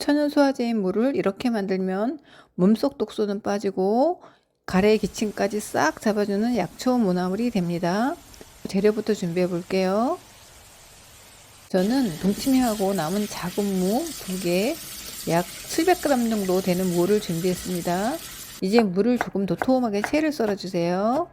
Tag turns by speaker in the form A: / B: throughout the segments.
A: 천연 소화제인 물을 이렇게 만들면 몸속 독소는 빠지고 가래의 기침까지 싹 잡아주는 약초 모나물이 됩니다. 재료부터 준비해 볼게요. 저는 동치미하고 남은 작은 무 2개, 약 700g 정도 되는 무를 준비했습니다. 이제 무를 조금 도톰하게 채를 썰어주세요.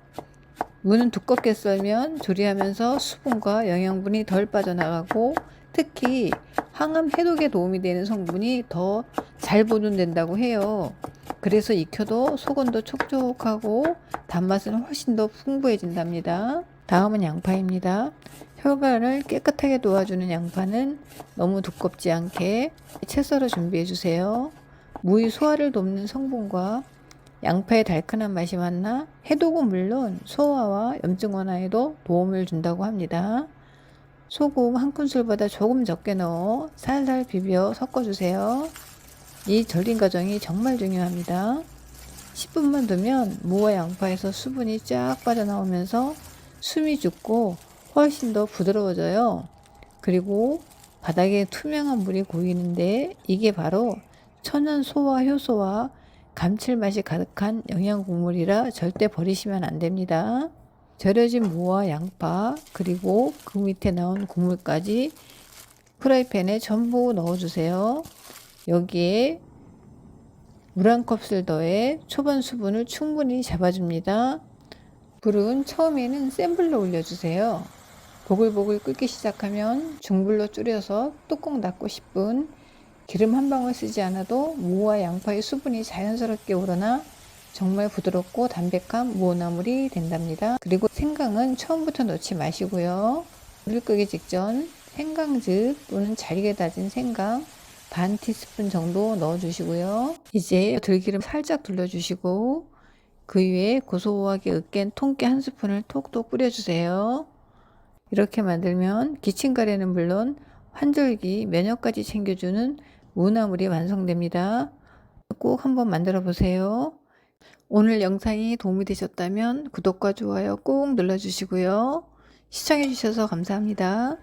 A: 무는 두껍게 썰면 조리하면서 수분과 영양분이 덜 빠져나가고 특히 항암 해독에 도움이 되는 성분이 더 잘 보존된다고 해요. 그래서 익혀도 속은 더 촉촉하고 단맛은 훨씬 더 풍부해진답니다. 다음은 양파입니다. 혈관을 깨끗하게 도와주는 양파는 너무 두껍지 않게 채 썰어 준비해 주세요. 무의 소화를 돕는 성분과 양파의 달큰한 맛이 만나 해독은 물론 소화와 염증 완화에도 도움을 준다고 합니다. 소금 1큰술보다 조금 적게 넣어 살살 비벼 섞어주세요. 이 절임 과정이 정말 중요합니다. 10분만 두면 무와 양파에서 수분이 쫙 빠져나오면서 숨이 죽고 훨씬 더 부드러워져요. 그리고 바닥에 투명한 물이 고이는데 이게 바로 천연 소화 효소와 감칠맛이 가득한 영양 국물이라 절대 버리시면 안 됩니다. 절여진 무와 양파 그리고 그 밑에 나온 국물까지 프라이팬에 전부 넣어주세요. 여기에 물 1컵을 더해 초반 수분을 충분히 잡아줍니다. 불은 처음에는 센 불로 올려주세요. 보글보글 끓기 시작하면 중불로 줄여서 뚜껑 닫고 10분, 기름 한 방울 쓰지 않아도 무와 양파의 수분이 자연스럽게 우러나 정말 부드럽고 담백한 무나물이 된답니다. 그리고 생강은 처음부터 넣지 마시고요. 불 끄기 직전 생강즙 또는 잘게 다진 생강 반 티스푼 정도 넣어주시고요. 이제 들기름 살짝 둘러주시고 그 위에 고소하게 으깬 통깨 1스푼을 톡톡 뿌려주세요. 이렇게 만들면 기침가래는 물론 환절기 면역까지 챙겨주는 무나물이 완성됩니다. 꼭 한번 만들어 보세요. 오늘 영상이 도움이 되셨다면 구독과 좋아요 꼭 눌러주시고요. 시청해 주셔서 감사합니다.